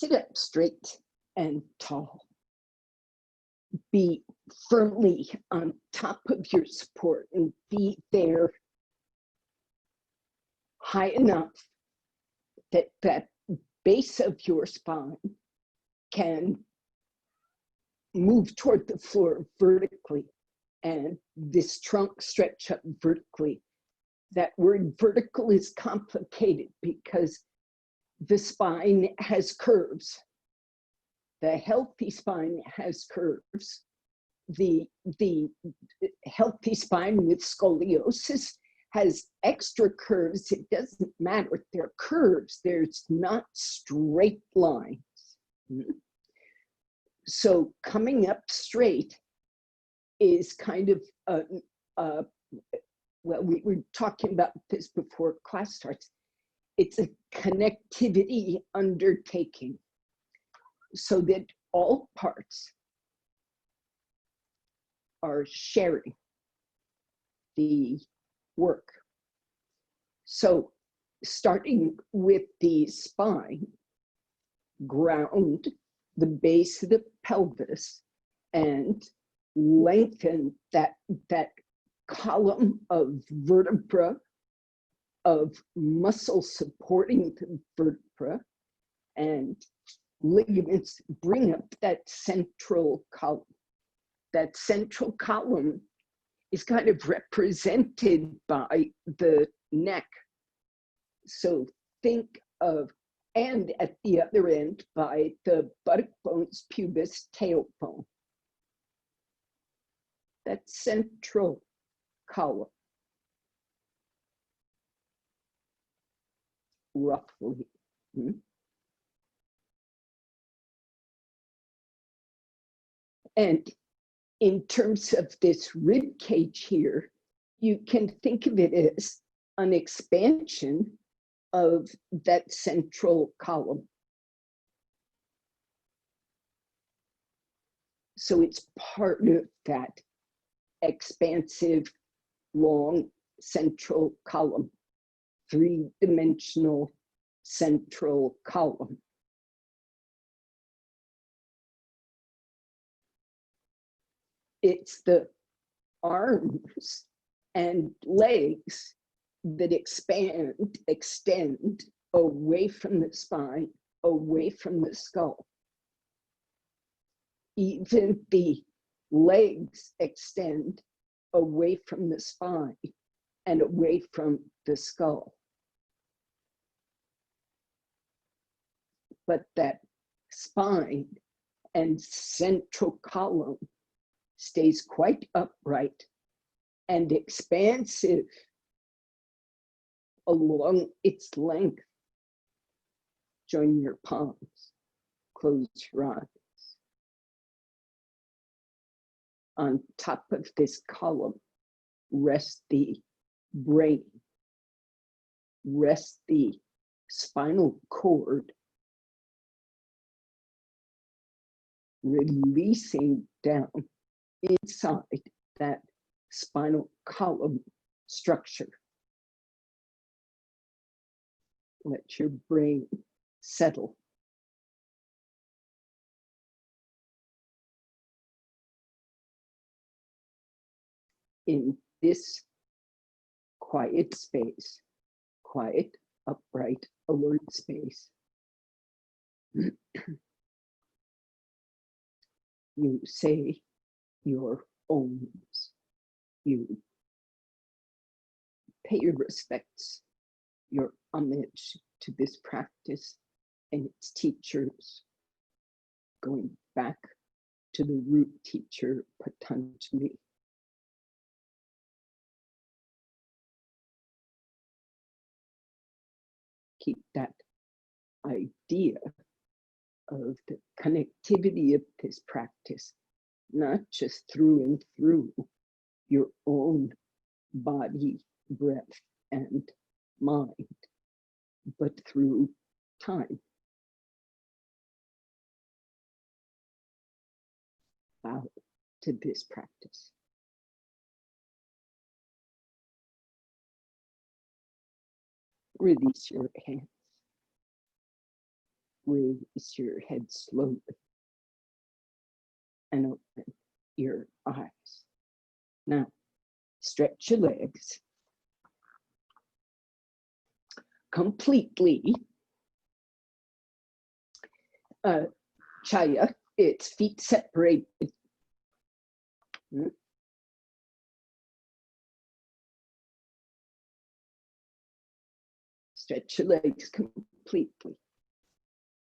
Sit up straight and tall. Be firmly on top of your support and be there high enough that that base of your spine can move toward the floor vertically and this trunk stretch up vertically. That word vertical is complicated because the spine has curves. The healthy spine has curves. The healthy spine with scoliosis has extra curves. It doesn't matter. They're curves. There's not straight lines. So coming up straight is kind of, well, we were talking about this before class starts. It's a connectivity undertaking so that all parts are sharing the work. So starting with the spine, ground the base of the pelvis and lengthen that column of vertebra, of muscle supporting the vertebra, and ligaments bring up that central column. That central column is kind of represented by the neck. So think of, and at the other end by the buttock bones, pubis, tailbone. That central column, roughly. And in terms of this rib cage here, you can think of it as an expansion of that central column. So it's part of that expansive, long central column, three-dimensional central column. It's the arms and legs that extend away from the spine, away from the skull. Even the legs extend away from the spine and away from the skull. But that spine and central column stays quite upright and expansive along its length. Join your palms, close your eyes. On top of this column, rest the brain, rest the spinal cord, releasing down inside that spinal column structure. Let your brain settle. In this quiet space, quiet, upright, alert space, you say your ohms. You pay your respects, your homage to this practice and its teachers, going back to the root teacher, Patanjali. Keep that idea of the connectivity of this practice, not just through and through your own body, breath, and mind, but through time. Bow to this practice. Release your hands. raise your head slowly and open your eyes. Now, stretch your legs completely. Chaya, it's feet separated. Stretch your legs completely.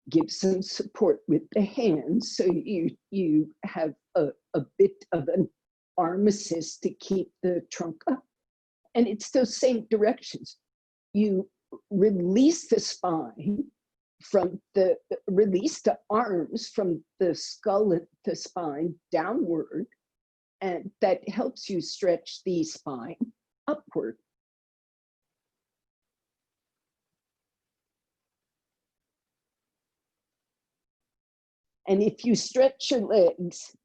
Give some support with the hands so you have a bit of an arm assist to keep the trunk up. And it's those same directions. You release the spine release the arms from the skull and the spine downward, and that helps you stretch the spine upward. And if you stretch your legs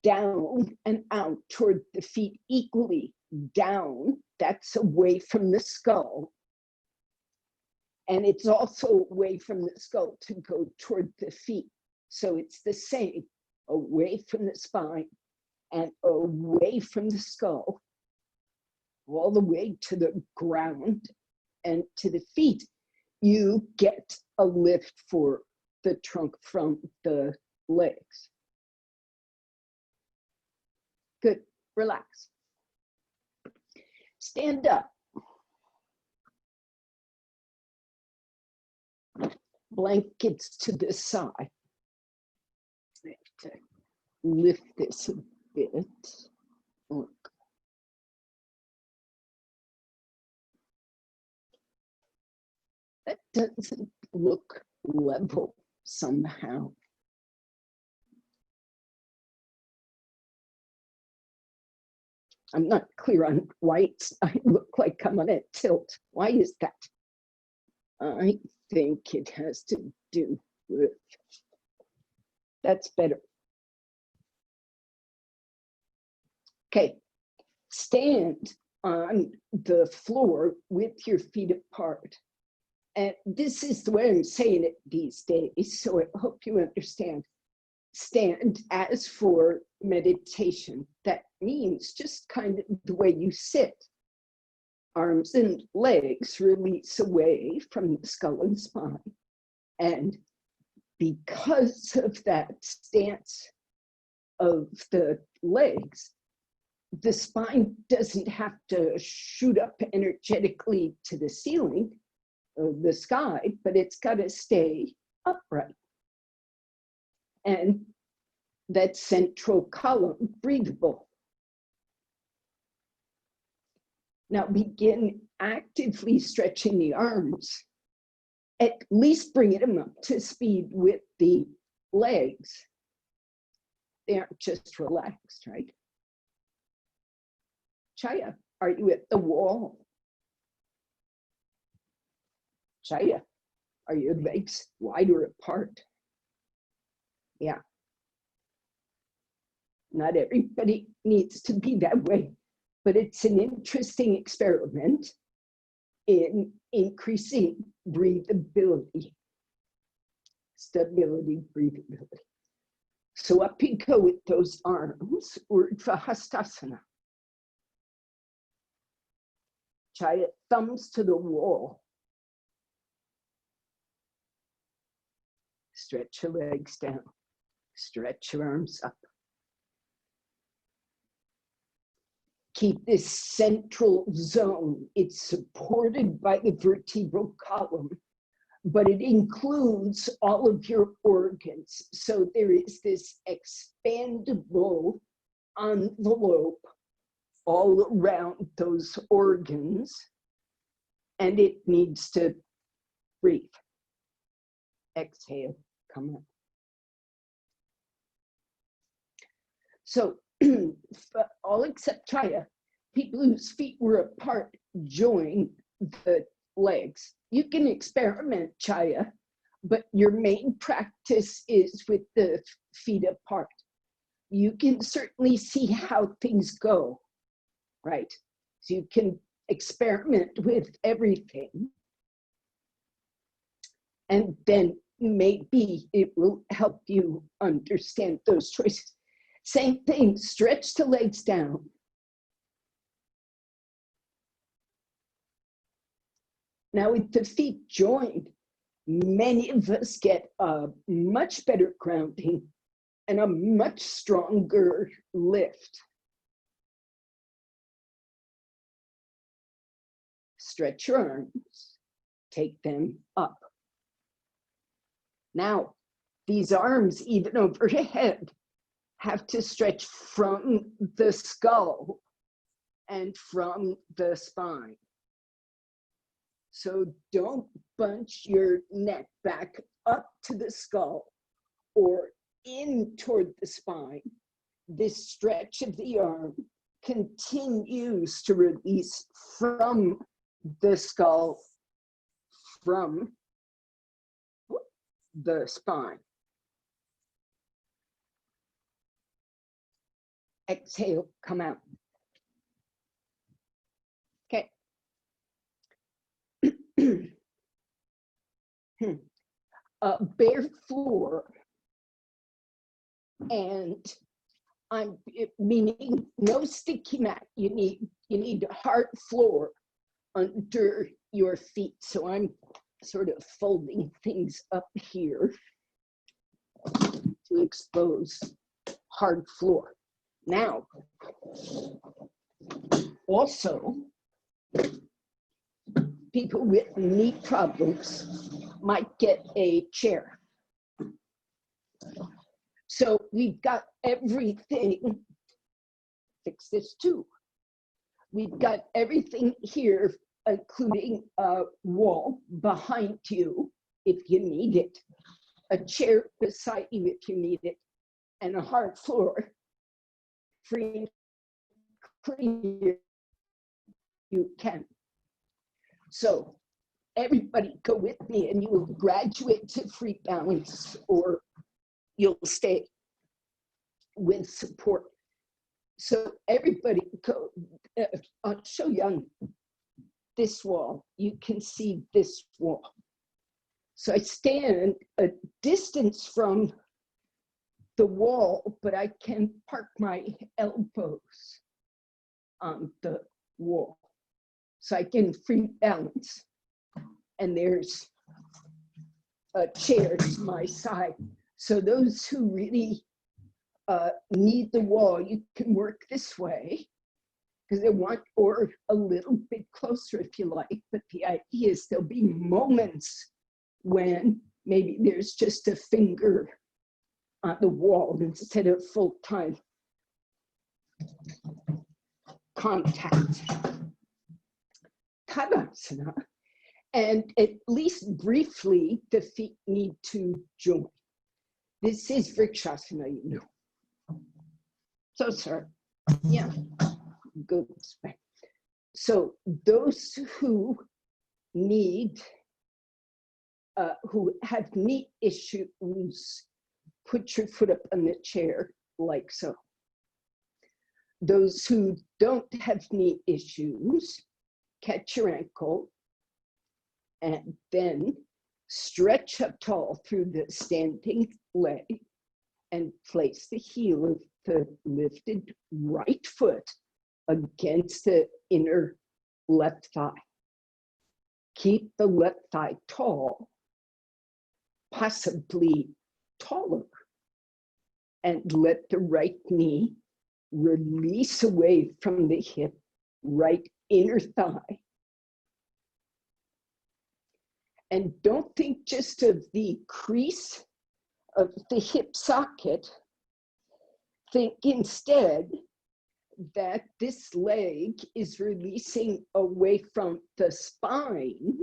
down and out toward the feet equally, down, that's away from the skull. And it's also away from the skull to go toward the feet. So it's the same, away from the spine and away from the skull, all the way to the ground and to the feet. You get a lift for the trunk from the legs. Good, relax. Stand up. Blankets to the side. I have to lift this a bit. Look. That doesn't look level somehow. I'm not clear on why I look like I'm on a tilt. Why is that? I think it has to do with, that's better. Okay, stand on the floor with your feet apart. And this is the way I'm saying it these days, so I hope you understand. Stand as for meditation. That means just kind of the way you sit. Arms and legs release away from the skull and spine. And because of that stance of the legs, the spine doesn't have to shoot up energetically to the ceiling of the sky, but it's got to stay upright. And that central column breathable. Now begin actively stretching the arms, at least bringing them up to speed with the legs. They aren't just relaxed, right? Chaya, are you at the wall? Chaya, are your legs wider apart? Yeah. Not everybody needs to be that way, but it's an interesting experiment in increasing breathability, stability, breathability. So up you go with those arms, Urdhva Hastasana. Chaya, thumbs to the wall. Stretch your legs down, stretch your arms up. Keep this central zone. It's supported by the vertebral column, but it includes all of your organs. So there is this expandable envelope all around those organs, and it needs to breathe. Exhale, come up. So all except Chaya, people whose feet were apart join the legs. You can experiment Chaya, but your main practice is with the feet apart. You can certainly see how things go, right? So you can experiment with everything. And then maybe it will help you understand those choices. Same thing, stretch the legs down. Now with the feet joined, many of us get a much better grounding and a much stronger lift. Stretch your arms, take them up. Now, these arms, even overhead, have to stretch from the skull and from the spine. So don't bunch your neck back up to the skull or in toward the spine. This stretch of the arm continues to release from the skull, from the spine. Exhale, come out. Okay. Bare floor, and I'm meaning no sticky mat. You need a hard floor under your feet. So I'm sort of folding things up here to expose hard floor. Now, also, people with knee problems might get a chair. So we've got everything, fix this too. We've got everything here, including a wall behind you if you need it, a chair beside you if you need it, and a hard floor free and clear you can. So everybody go with me and you will graduate to free balance, or you'll stay with support. So everybody go, I'll show you on this wall. You can see this wall. So I stand a distance from the wall, but I can park my elbows on the wall. So I can free balance. And there's a chair to my side. So those who really need the wall, you can work this way because they want, or a little bit closer if you like. But the idea is there'll be moments when maybe there's just a finger on the wall instead of full-time contact. Tadasana. And at least briefly, the feet need to join. This is Vrikshasana, you know. So, sir, yeah, good. So those who need, who have knee issues, put your foot up on the chair like so. Those who don't have knee issues, catch your ankle, and then stretch up tall through the standing leg and place the heel of the lifted right foot against the inner left thigh. Keep the left thigh tall, possibly taller, and let the right knee release away from the hip, right inner thigh. And don't think just of the crease of the hip socket. Think instead that this leg is releasing away from the spine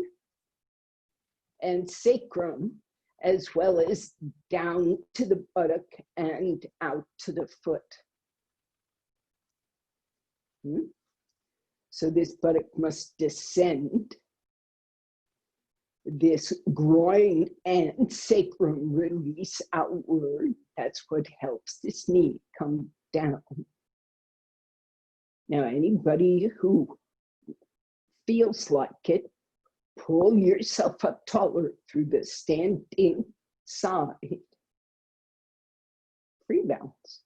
and sacrum, as well as down to the buttock and out to the foot. So this buttock must descend. This groin and sacrum release outward. That's what helps this knee come down. Now, anybody who feels like it, pull yourself up taller through the standing side, free balance.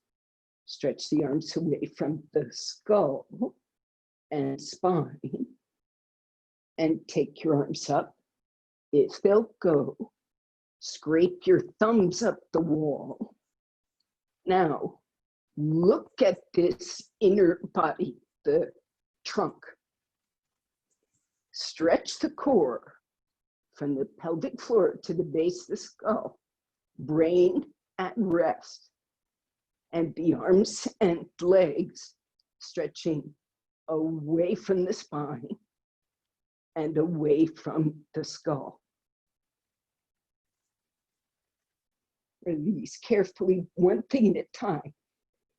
Stretch the arms away from the skull and spine, and take your arms up. If they'll go, scrape your thumbs up the wall. Now, look at this inner body, the trunk. Stretch the core from the pelvic floor to the base of the skull, brain at rest, and the arms and legs stretching away from the spine and away from the skull. Release carefully, one thing at a time.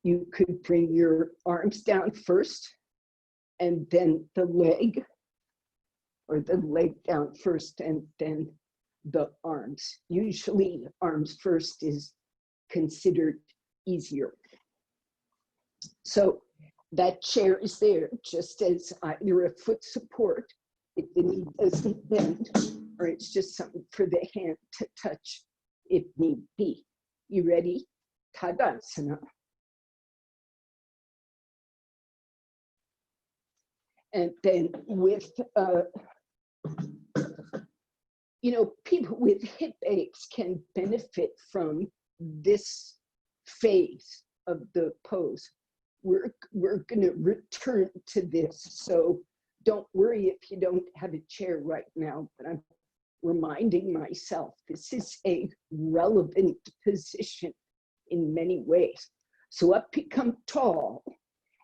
You could bring your arms down first and then the leg, or the leg down first and then the arms. Usually arms first is considered easier. So that chair is there just as either a foot support if the knee doesn't bend, or it's just something for the hand to touch if need be. You ready? Tadasana. And then with, people with hip aches can benefit from this phase of the pose. We're going to return to this, so don't worry if you don't have a chair right now, but I'm reminding myself this is a relevant position in many ways. So up, become tall,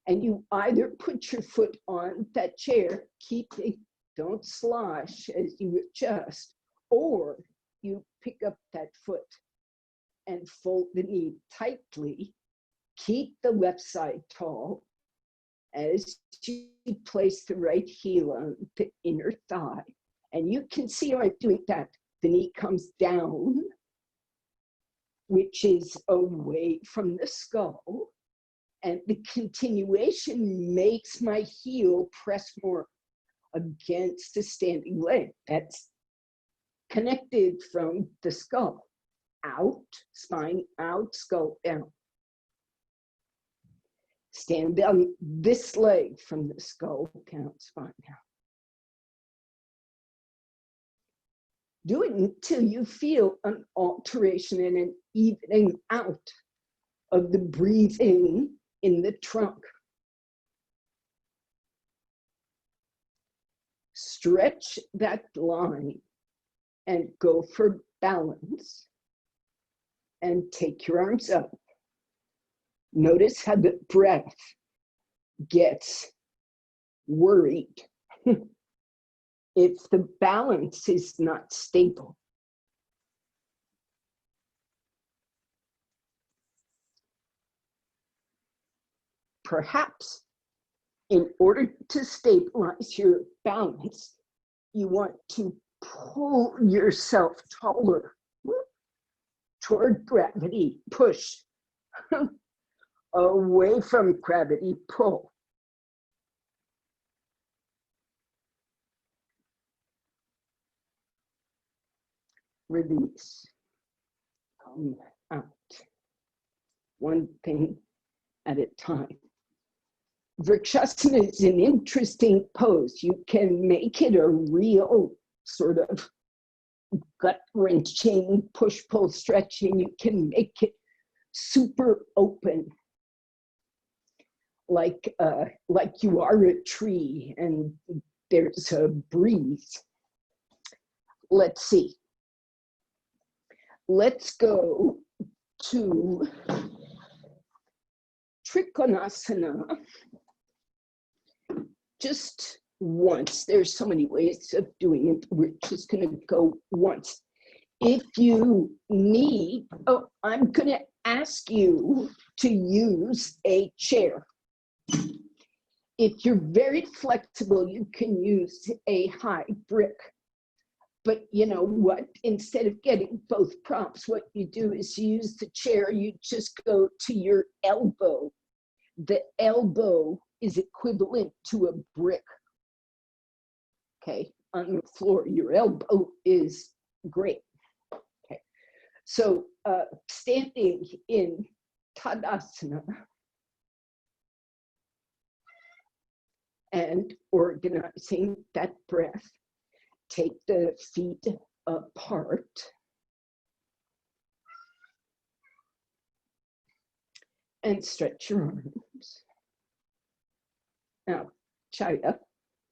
and you either put your foot on that chair, don't slosh as you adjust, or you pick up that foot and fold the knee tightly. Keep the left side tall as you place the right heel on the inner thigh. And you can see how I'm doing that. The knee comes down, which is away from the skull. And the continuation makes my heel press more against the standing leg. That's connected from the skull. Out, spine out, skull down. Stand down this leg from the skull down, spine down. Do it until you feel an alteration and an evening out of the breathing in the trunk. Stretch that line and go for balance. And take your arms up. Notice how the breath gets worried if the balance is not stable. Perhaps in order to stabilize your balance, you want to pull yourself taller toward gravity, push. Away from gravity, pull. Release. Come out. One thing at a time. Vrikshasana is an interesting pose. You can make it a real sort of gut-wrenching, push-pull stretching. You can make it super open, like you are a tree and there's a breeze. Let's see. Let's go to Trikonasana just once. There's so many ways of doing it. We're just going to go once. If you need, I'm going to ask you to use a chair. If you're very flexible, you can use a high brick. But you know what? Instead of getting both props, what you do is you use the chair, you just go to your elbow. The elbow is equivalent to a brick. Okay, on the floor, your elbow is great. Okay, So standing in Tadasana and organizing that breath, take the feet apart. And stretch your arms. Now, Chaya,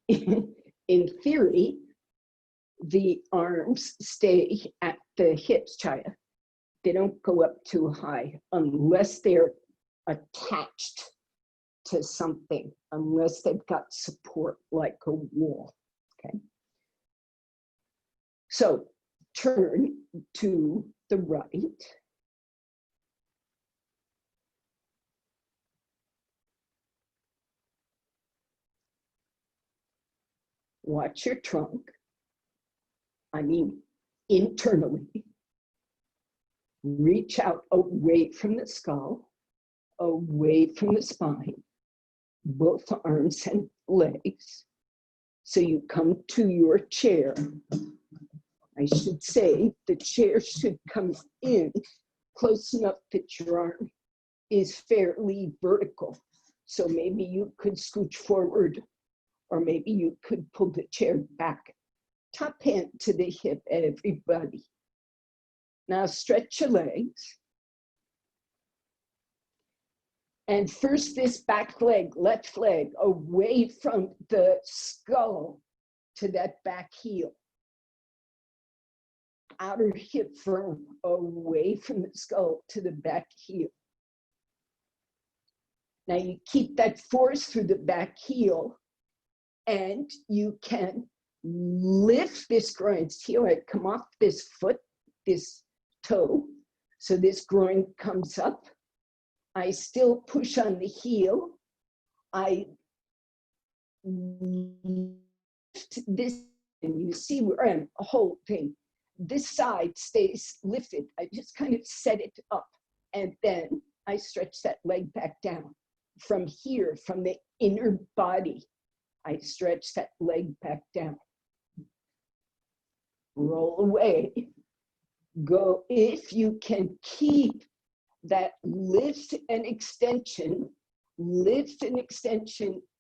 in theory, the arms stay at the hips, Chaya. They don't go up too high unless they're attached to something, unless they've got support like a wall, okay? So turn to the right. Watch your trunk. I mean, internally. Reach out away from the skull, away from the spine, both arms and legs. So you come to your chair. I should say the chair should come in close enough that your arm is fairly vertical. So maybe you could scooch forward, or maybe you could pull the chair back. Top hand to the hip, everybody. Now stretch your legs. And first this back leg, left leg, away from the skull to that back heel. Outer hip firm, away from the skull to the back heel. Now you keep that force through the back heel, and you can lift this groin. Heel, I come off this foot, this toe, so this groin comes up. I still push on the heel. I lift this, and you see where I'm holding. This side stays lifted. I just kind of set it up, and then I stretch that leg back down. From here, from the inner body, I stretch that leg back down. Roll away. Go, if you can keep that lift and extension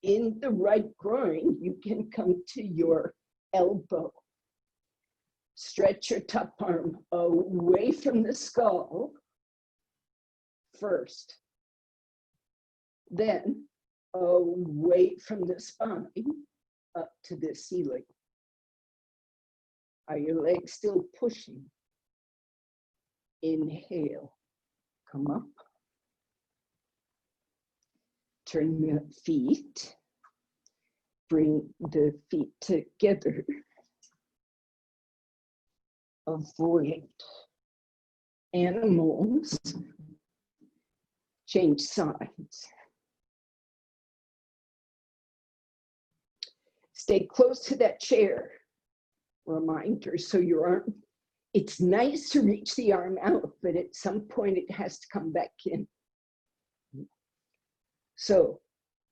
in the right groin, you can come to your elbow. Stretch your top arm away from the skull first. Then away from the spine up to the ceiling. Are your legs still pushing? Inhale, come up. Turn the feet. Bring the feet together. Avoid animals. Change sides. Stay close to that chair. Reminder, so your arm, it's nice to reach the arm out, but at some point it has to come back in. So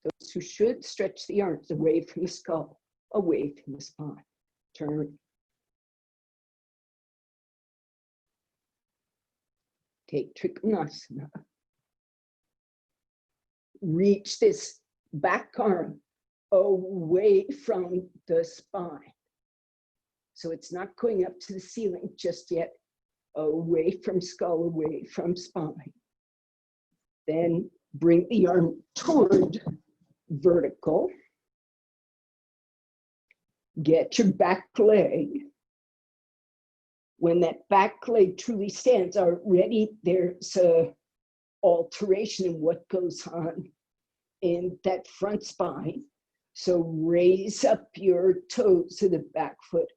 those who should stretch the arms away from the skull, away from the spine. Turn. Take Trikonasana. Reach this back arm away from the spine. So it's not going up to the ceiling just yet. Away from skull, away from spine. Then bring the arm toward vertical. Get your back leg. When that back leg truly stands, already there's a alteration in what goes on in that front spine. So raise up your toes to the back foot.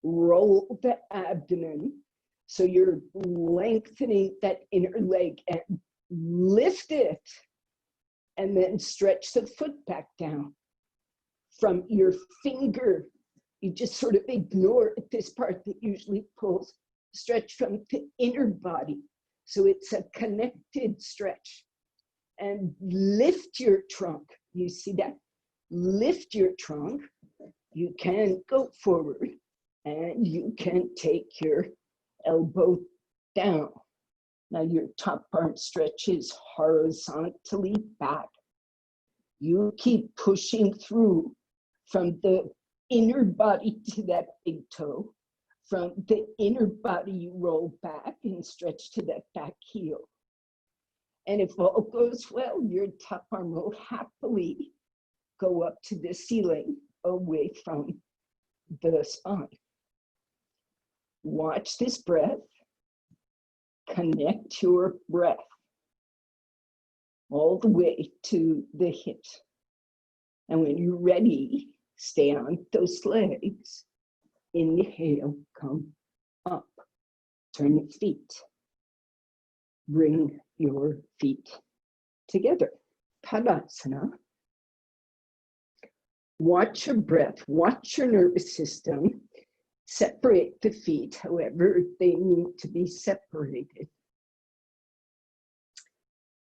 Roll the abdomen. So you're lengthening that inner leg and lift it. And then stretch the foot back down. From your finger, you just sort of ignore this part that usually pulls. Stretch from the inner body. So it's a connected stretch. And lift your trunk. You see that? Lift your trunk. You can go forward. And you can take your elbow down. Now your top arm stretches horizontally back. You keep pushing through from the inner body to that big toe. From the inner body, you roll back and stretch to that back heel. And if all goes well, your top arm will happily go up to the ceiling away from the spine. Watch this breath. Connect your breath all the way to the hips. And when you're ready, stay on those legs. Inhale, come up. Turn your feet. Bring your feet together. Tadasana. Watch your breath, watch your nervous system. Separate the feet however they need to be separated.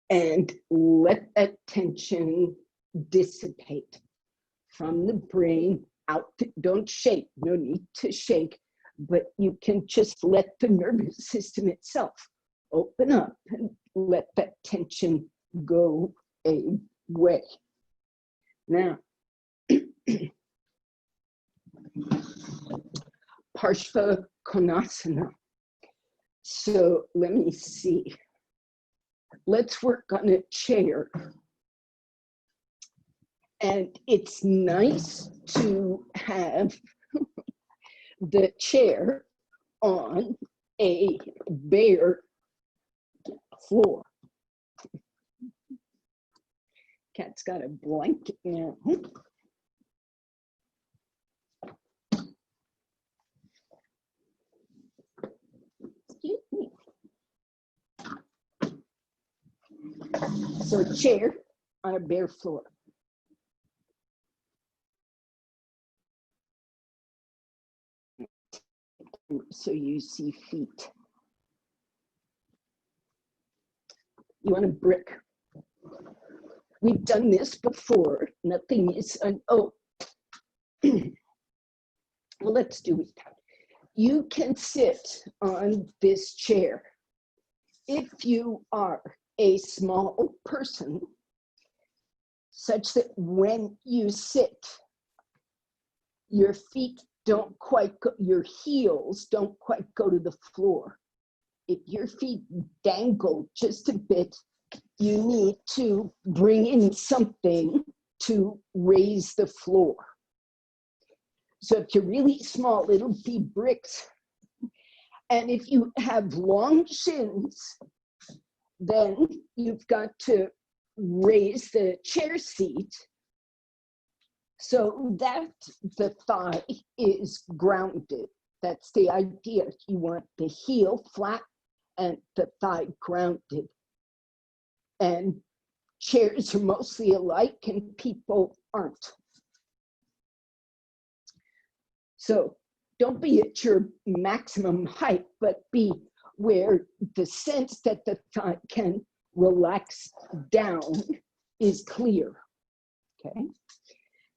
And let that tension dissipate from the brain out. Don't shake, no need to shake, but you can just let the nervous system itself open up and let that tension go away. Now, Parshva Konasana. So let me see. Let's work on a chair. And it's nice to have the chair on a bare floor. Cat's got a blanket now. Excuse me. So a chair on a bare floor. So you see feet. You want a brick. We've done this before. Nothing is well, let's do it. You can sit on this chair. If you are a small person, such that when you sit, your feet don't quite go, your heels don't quite go to the floor. If your feet dangle just a bit, you need to bring in something to raise the floor. So if you're really small, it'll be bricks. And if you have long shins, then you've got to raise the chair seat so that the thigh is grounded. That's the idea. You want the heel flat and the thigh grounded. And chairs are mostly alike and people aren't. So don't be at your maximum height, but be where the sense that the thigh can relax down is clear, okay?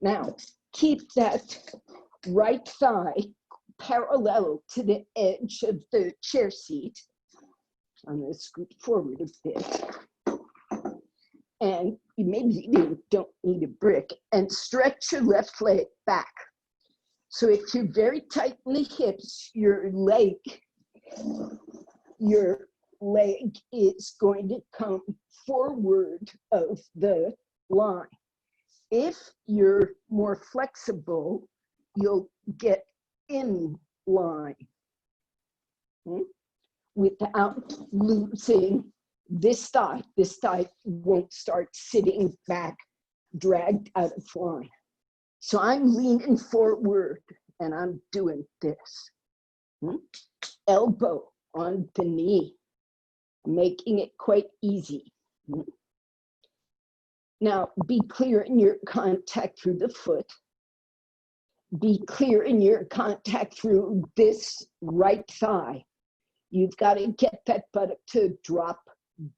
Now, keep that right thigh parallel to the edge of the chair seat. I'm gonna scoot forward a bit. And you maybe even don't need a brick, and stretch your left leg back. So if you're very tight in the hips, your leg is going to come forward of the line. If you're more flexible, you'll get in line without losing this thigh. This thigh won't start sitting back, dragged out of line. So I'm leaning forward and I'm doing this. Elbow on the knee, making it quite easy. Now, be clear in your contact through the foot. Be clear in your contact through this right thigh. You've got to get that buttock to drop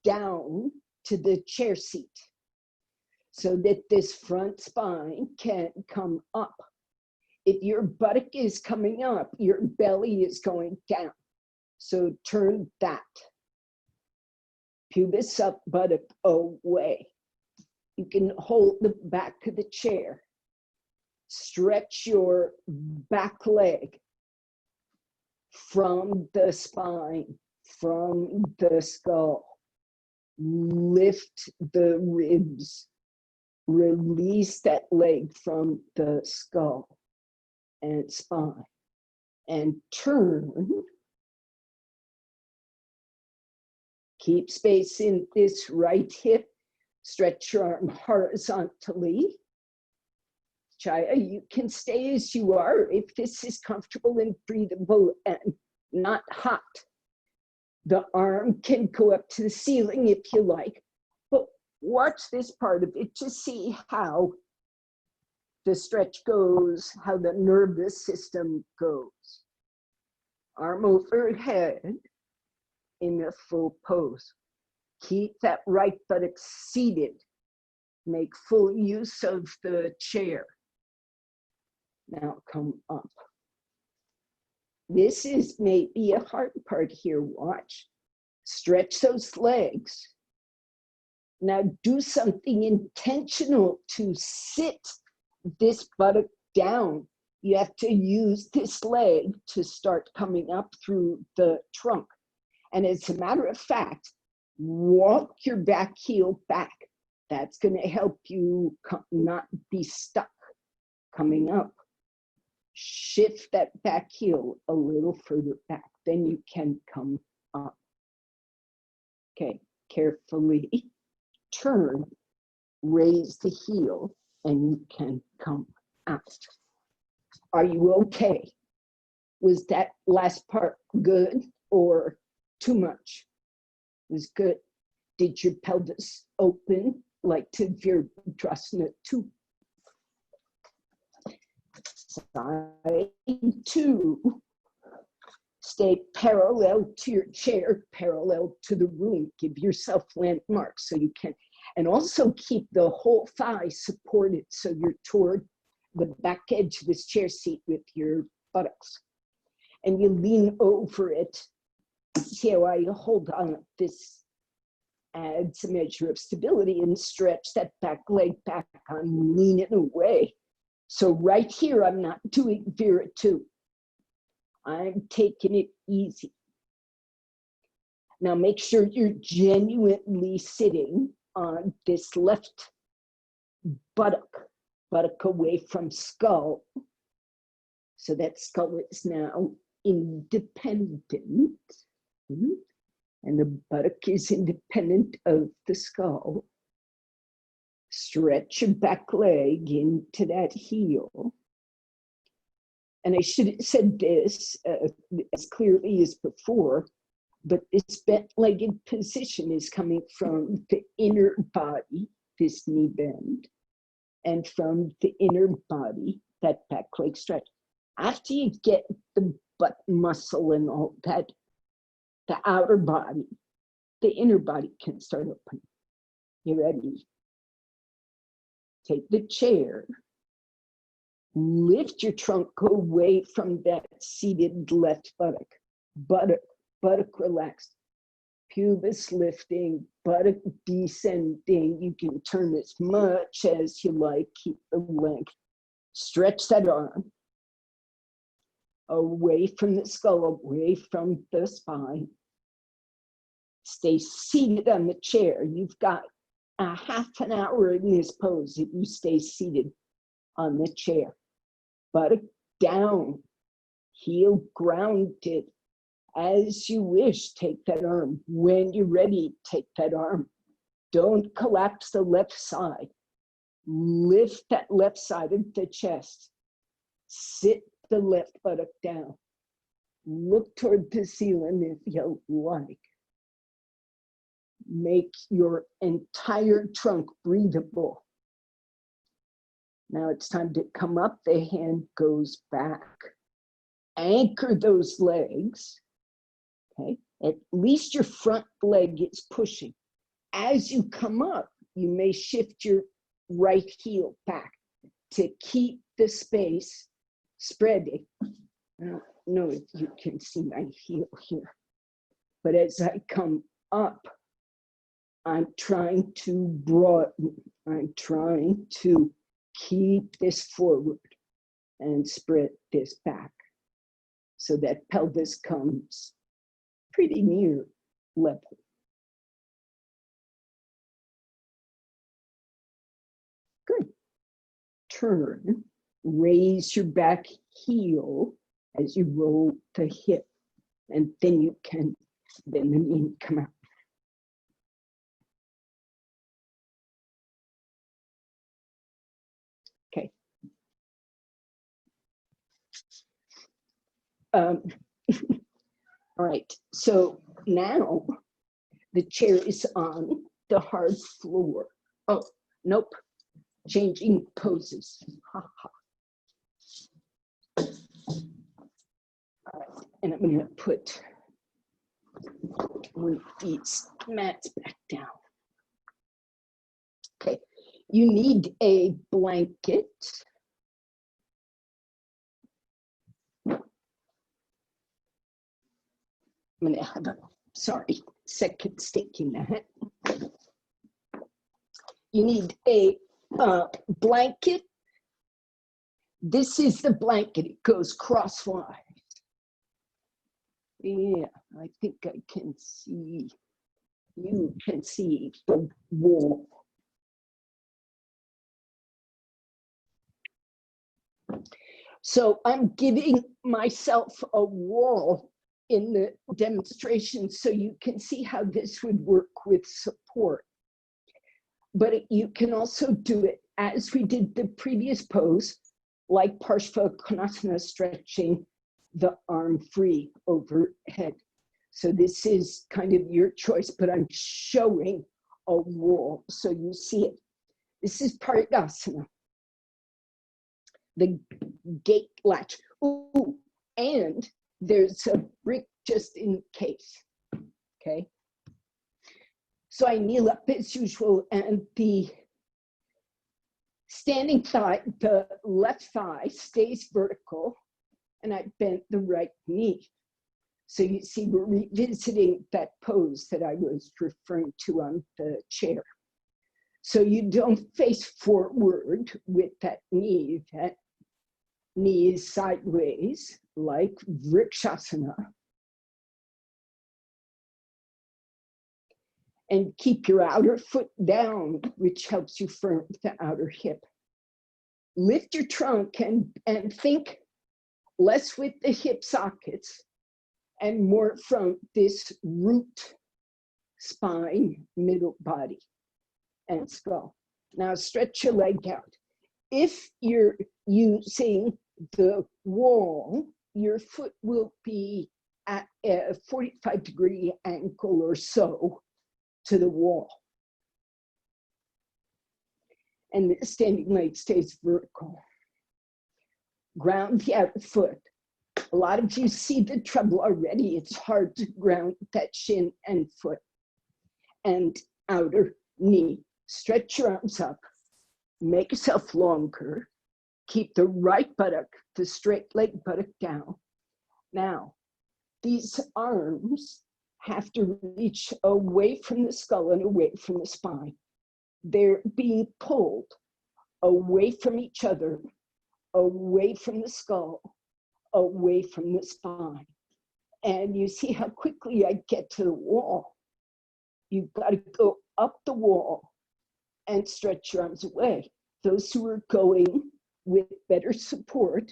down to the chair seat so that this front spine can come up. If your buttock is coming up, your belly is going down. So turn that. Pubis up, buttock away. You can hold the back of the chair. Stretch your back leg from the spine, from the skull. Lift the ribs. Release that leg from the skull and spine. And turn. Keep space in this right hip. Stretch your arm horizontally. Chaya, you can stay as you are if this is comfortable and breathable and not hot. The arm can go up to the ceiling if you like, but watch this part of it to see how the stretch goes, how the nervous system goes. Arm overhead in a full pose. Keep that right buttock seated. Make full use of the chair. Now come up. This is maybe a hard part here. Watch. Stretch those legs. Now do something intentional to sit this buttock down. You have to use this leg to start coming up through the trunk. And as a matter of fact, walk your back heel back. That's going to help you not be stuck coming up. Shift that back heel a little further back, then you can come up. Okay, carefully turn, raise the heel, and you can come out. Are you okay? Was that last part good or too much? It was good. Did your pelvis open like to Virabhadrasana 2? Side 2. Stay parallel to your chair, parallel to the room. Give yourself landmarks so you can, and also keep the whole thigh supported so you're toward the back edge of this chair seat with your buttocks. And you lean over it. See how I hold on this adds a measure of stability and stretch that back leg back. I'm leaning away. So right here, I'm not doing Vira 2. I'm taking it easy. Now make sure you're genuinely sitting on this left buttock away from skull. So that skull is now independent. And the buttock is independent of the skull. Stretch your back leg into that heel. And I should have said this as clearly as before, but this bent-legged position is coming from the inner body, this knee bend, and from the inner body, that back leg stretch. After you get the butt muscle and all that, the outer body, the inner body can start opening. You ready? Take the chair, lift your trunk away from that seated left buttock relaxed, pubis lifting, buttock descending. You can turn as much as you like, keep the length. Stretch that arm away from the skull, away from the spine. Stay seated on the chair. You've got a half an hour in this pose if you stay seated on the chair. Buttock down, heel grounded. As you wish, take that arm. When you're ready, take that arm. Don't collapse the left side. Lift that left side of the chest. Sit the left buttock down. Look toward the ceiling if you like. Make your entire trunk breathable. Now it's time to come up. The hand goes back. Anchor those legs. Okay, at least your front leg is pushing. As you come up, you may shift your right heel back to keep the space spreading. I don't know if you can see my heel here. But as I come up, I'm trying to broaden. I'm trying to keep this forward and spread this back so that pelvis comes pretty near level. Good. Turn, raise your back heel as you roll the hip, and then you can bend the knee and come out. Okay. All right, so now the chair is on the hard floor. Oh, nope, changing poses. Ha, ha. All right, and I'm gonna put one of these mats back down. Okay, you need a blanket. I'm gonna have a, sorry, second staking that. You need a blanket. This is the blanket, it goes crosswise. Yeah, I think I can see, you can see the wall. So I'm giving myself a wall in the demonstration so you can see how this would work with support. But you can also do it as we did the previous pose, like Parshva Konasana, stretching the arm free overhead. So this is kind of your choice, but I'm showing a wall so you see it. This is Parigasana, the gate latch. Ooh, and there's a brick just in case, okay? So I kneel up as usual, and the standing thigh, the left thigh stays vertical, and I bent the right knee. So you see, we're revisiting that pose that I was referring to on the chair. So you don't face forward with that knee is sideways, like Vrikshasana. And keep your outer foot down, which helps you firm the outer hip. Lift your trunk and think less with the hip sockets and more from this root, spine, middle body, and skull. Now stretch your leg out. If you're using the wall, your foot will be at a 45-degree angle or so to the wall. And the standing leg stays vertical. Ground the outer foot. A lot of you see the trouble already. It's hard to ground that shin and foot. And outer knee. Stretch your arms up. Make yourself longer. Keep the right buttock, the straight leg buttock down. Now, these arms have to reach away from the skull and away from the spine. They're being pulled away from each other, away from the skull, away from the spine. And you see how quickly I get to the wall. You've got to go up the wall and stretch your arms away. Those who are going with better support,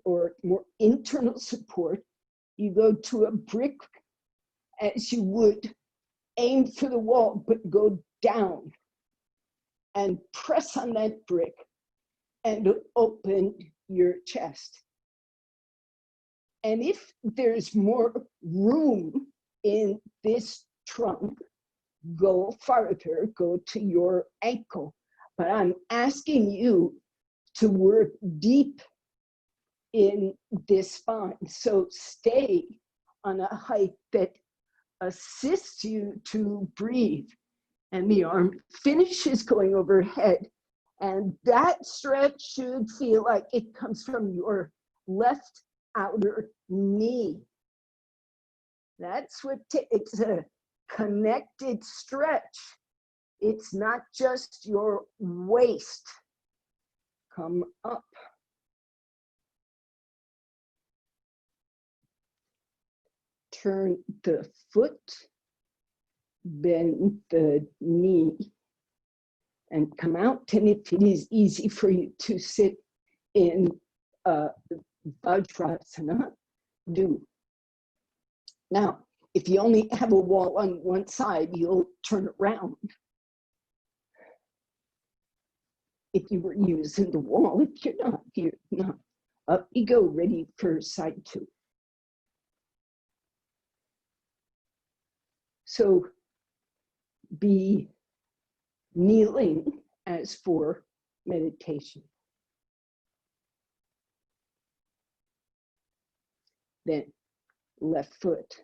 or more internal support, you go to a brick as you would aim for the wall, but go down and press on that brick and open your chest. And if there's more room in this trunk, go farther, go to your ankle. But I'm asking you to work deep in this spine. So stay on a height that assists you to breathe. And the arm finishes going overhead. And that stretch should feel like it comes from your left outer knee. That's what it's a connected stretch. It's not just your waist. Come up. Turn the foot, bend the knee, and come out. And if it is easy for you to sit in Vajrasana, do. Now, if you only have a wall on one side, you'll turn around. If you were using the wall, if you're not. Up you go, ready for side two. So be kneeling as for meditation. Then left foot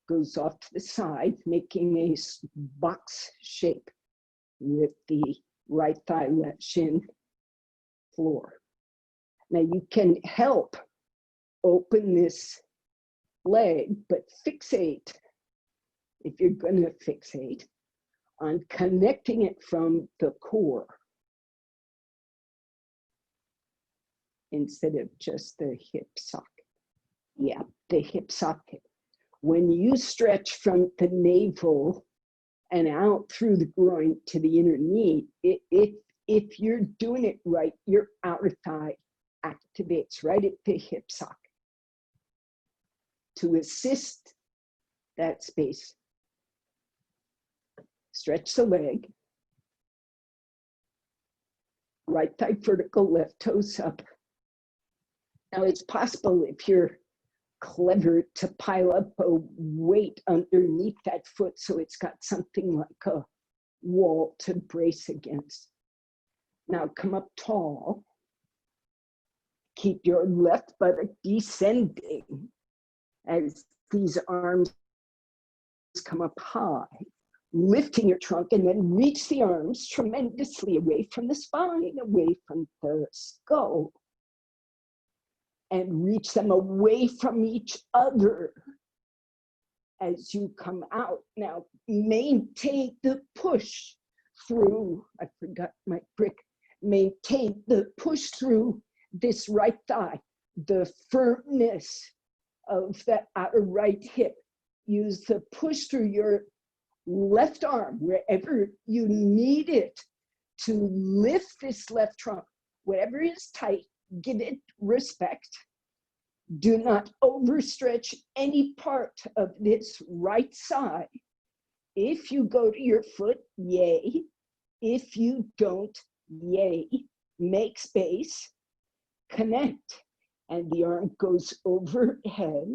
goes off to the side, making a box shape with the right thigh, left shin, floor. Now you can help open this leg, but fixate, if you're going to fixate, on connecting it from the core instead of just the hip socket. Yeah, the hip socket. When you stretch from the navel and out through the groin to the inner knee, if you're doing it right, your outer thigh activates right at the hip socket. To assist that space, stretch the leg, right thigh vertical, left toes up. Now it's possible, if you're clever, to pile up a weight underneath that foot so it's got something like a wall to brace against. Now come up tall. Keep your left buttock descending as these arms come up high, lifting your trunk, and then reach the arms tremendously away from the spine, away from the skull, and reach them away from each other as you come out. Now maintain the push through, I forgot my brick, maintain the push through this right thigh, the firmness of the outer right hip. Use the push through your left arm wherever you need it to lift this left trunk. Whatever is tight, give it respect. Do not overstretch any part of this right side. If you go to your foot, yay. If you don't, yay. Make space, connect, and the arm goes overhead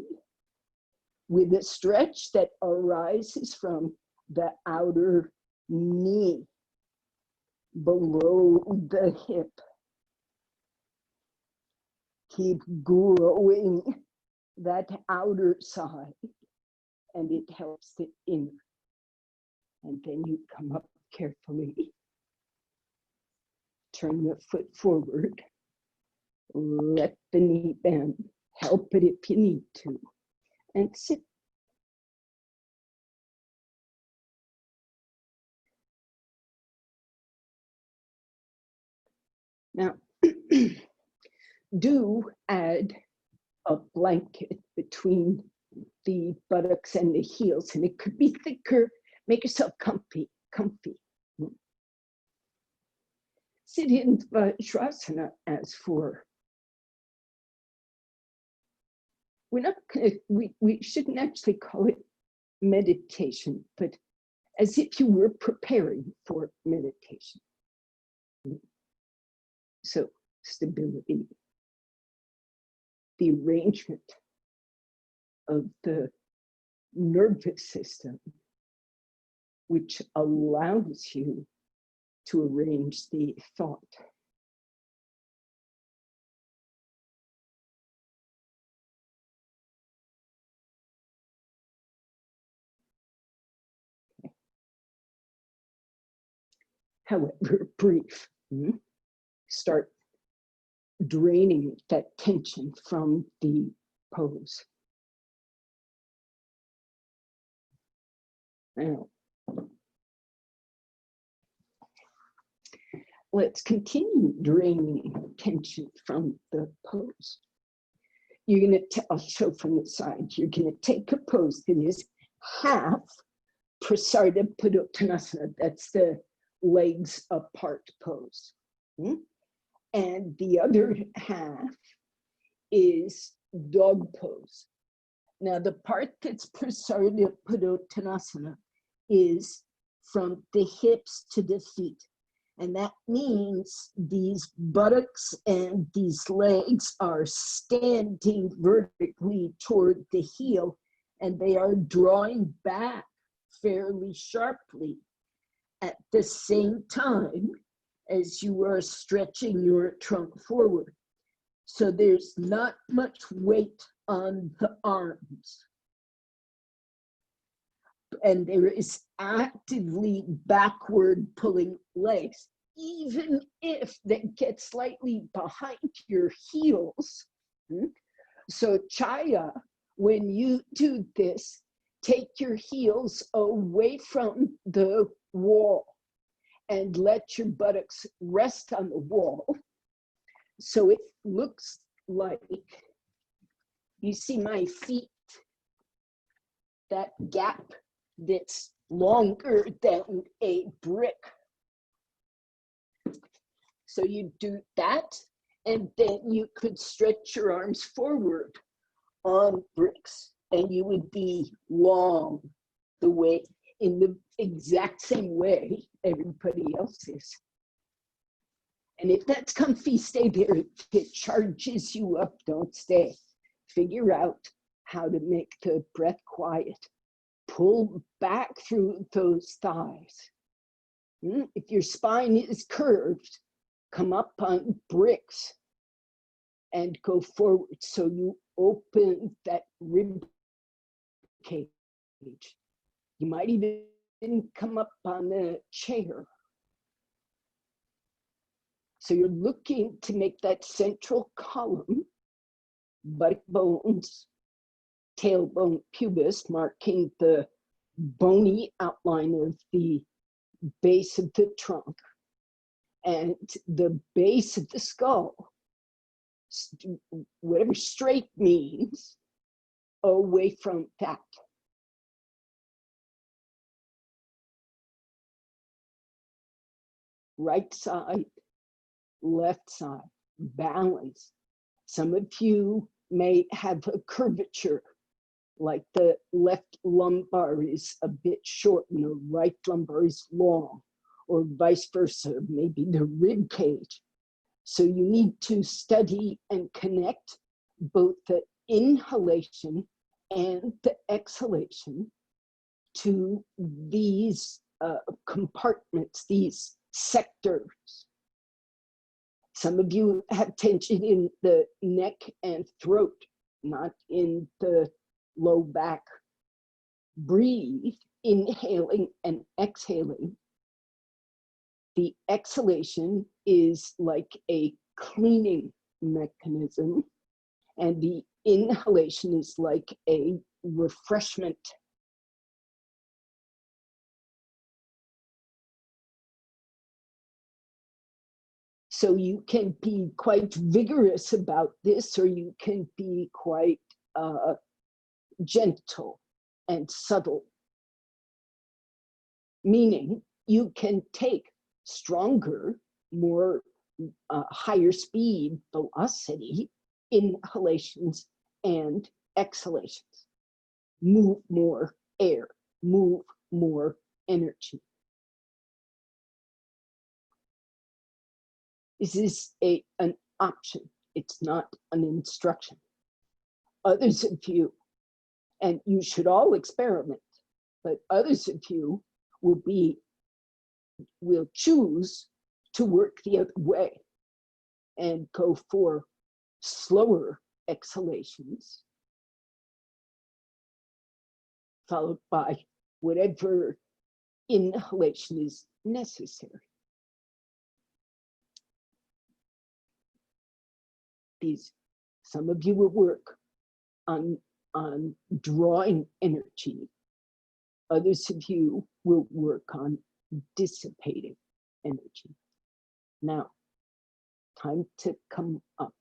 with a stretch that arises from the outer knee, below the hip. Keep growing that outer side, and it helps the inner. And then you come up carefully. Turn the foot forward. Let the knee bend. Help it if you need to. And sit. Now, do add a blanket between the buttocks and the heels, and it could be thicker. Make yourself comfy. Sit in Vajrasana as for. We're not gonna, we shouldn't actually call it meditation, but as if you were preparing for meditation. So stability, the arrangement of the nervous system, which allows you to arrange the thought. Okay. However brief, start draining that tension from the pose. Now, let's continue draining tension from the pose. You're going to, I'll show from the side, you're going to take a pose that is half Prasarda Padottanasana, that's the legs apart pose. And the other half is dog pose. Now, the part that's Prasarda Padottanasana is from the hips to the feet. And that means these buttocks and these legs are standing vertically toward the heel, and they are drawing back fairly sharply at the same time as you are stretching your trunk forward. So there's not much weight on the arms. And there is actively backward pulling legs, even if they get slightly behind your heels. So Chaya, when you do this, take your heels away from the wall and let your buttocks rest on the wall. So it looks like, you see my feet, that gap that's longer than a brick. So you do that, and then you could stretch your arms forward on bricks, and you would be long the way, in the exact same way everybody else is. And if that's comfy, stay there. If it charges you up, don't stay. Figure out how to make the breath quiet. Pull back through those thighs. If your spine is curved, come up on bricks and go forward. So you open that rib cage. You might even come up on a chair. So you're looking to make that central column, buttock bones, tailbone pubis, marking the bony outline of the base of the trunk, and the base of the skull, whatever straight means, away from that. Right side, left side, balance. Some of you may have a curvature, like the left lumbar is a bit short and the right lumbar is long, or vice versa, maybe the rib cage. So you need to study and connect both the inhalation and the exhalation to these compartments, these sectors. Some of you have tension in the neck and throat, not in the low back. Breathe, inhaling and exhaling. The exhalation is like a cleaning mechanism, and the inhalation is like a refreshment. So you can be quite vigorous about this, or you can be quite gentle and subtle. Meaning you can take stronger, more higher speed velocity inhalations and exhalations. Move more air, move more energy. This is an option. It's not an instruction. Others of you, and you should all experiment, but others of you will choose to work the other way and go for slower exhalations, followed by whatever inhalation is necessary. Some of you will work on drawing energy Others of you will work on dissipating energy. Now, time to come up.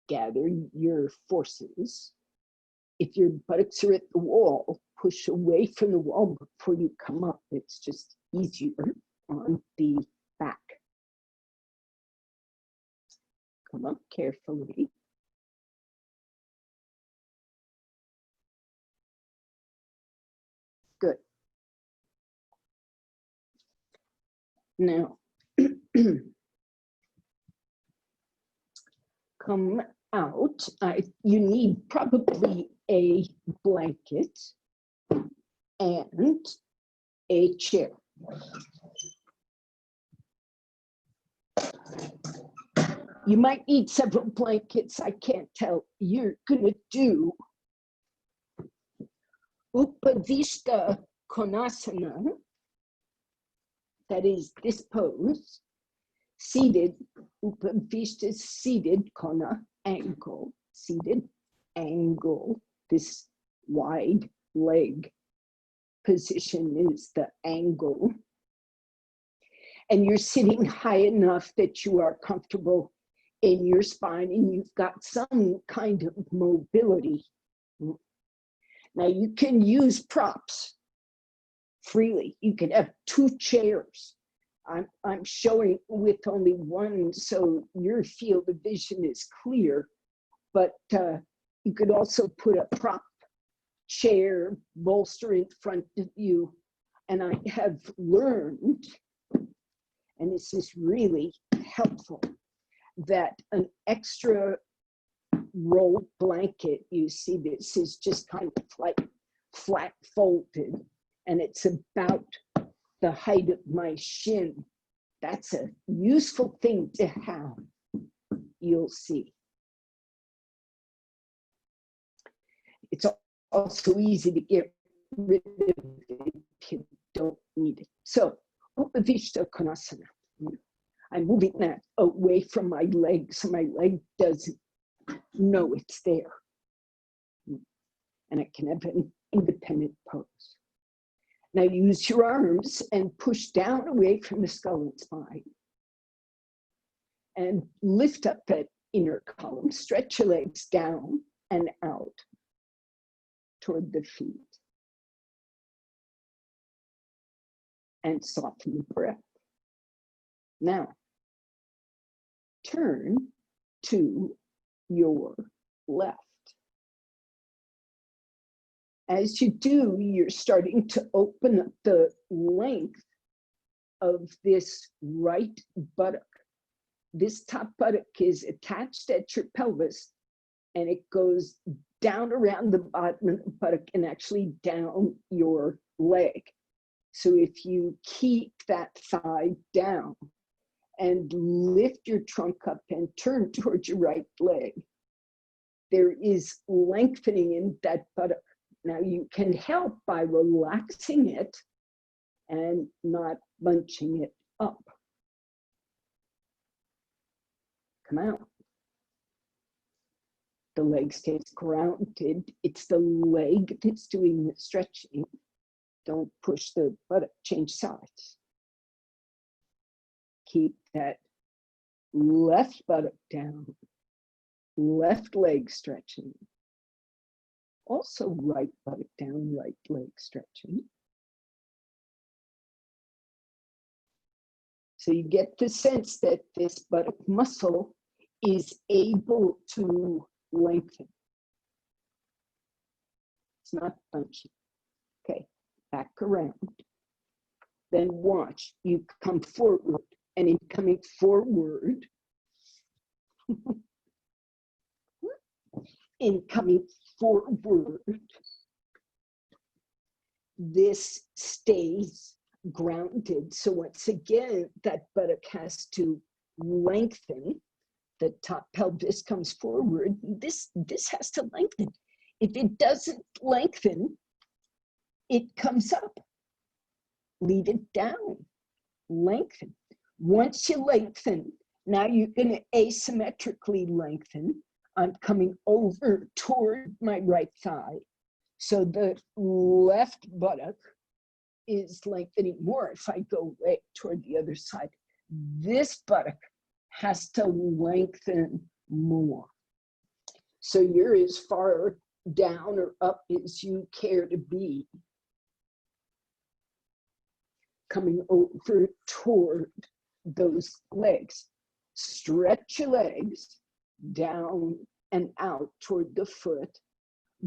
Gather your forces. If your buttocks are at the wall, push away from the wall before you come up. It's just easier on the back. Come up carefully. Good. Now, come out. You need probably a blanket and a chair. You might need several blankets. I can't tell. You're going to do Upavishta Konasana. That is this pose. Seated, Upavishta, seated, Kona, ankle, seated, angle. This wide leg position is the angle. And you're sitting high enough that you are comfortable in your spine and you've got some kind of mobility. Now you can use props freely. You can have 2 chairs. I'm showing with only one, so your field of vision is clear, but you could also put a prop chair, bolster in front of you. And I have learned, and this is really helpful, that an extra roll blanket, you see this is just kind of like flat folded, and it's about the height of my shin. That's a useful thing to have, you'll see. It's also easy to get rid of it if you don't need it. So, Upavishta Konasana. I'm moving that away from my leg so my leg doesn't know it's there. And I can have an independent pose. Now use your arms and push down away from the skull and spine. And lift up that inner column. Stretch your legs down and out toward the feet. And soften the breath. Now, turn to your left. As you do, you're starting to open up the length of this right buttock. This top buttock is attached at your pelvis, and it goes down around the bottom of the buttock and actually down your leg. So if you keep that thigh down and lift your trunk up and turn towards your right leg, there is lengthening in that buttock. Now you can help by relaxing it and not bunching it up. Come out. The leg stays grounded. It's the leg that's doing the stretching. Don't push the buttock, change sides. Keep that left buttock down, left leg stretching. Also right buttock down, right leg stretching. So you get the sense that this buttock muscle is able to lengthen. It's not bunchy. Okay, back around. Then watch, you come forward, and in coming forward, this stays grounded. So once again, that buttock has to lengthen. The top pelvis comes forward. This has to lengthen. If it doesn't lengthen, it comes up. Leave it down. Lengthen. Once you lengthen, now you're going to asymmetrically lengthen. I'm coming over toward my right thigh. So the left buttock is lengthening more if I go way toward the other side. This buttock has to lengthen more. So you're as far down or up as you care to be. Coming over toward those legs. Stretch your legs down and out toward the foot.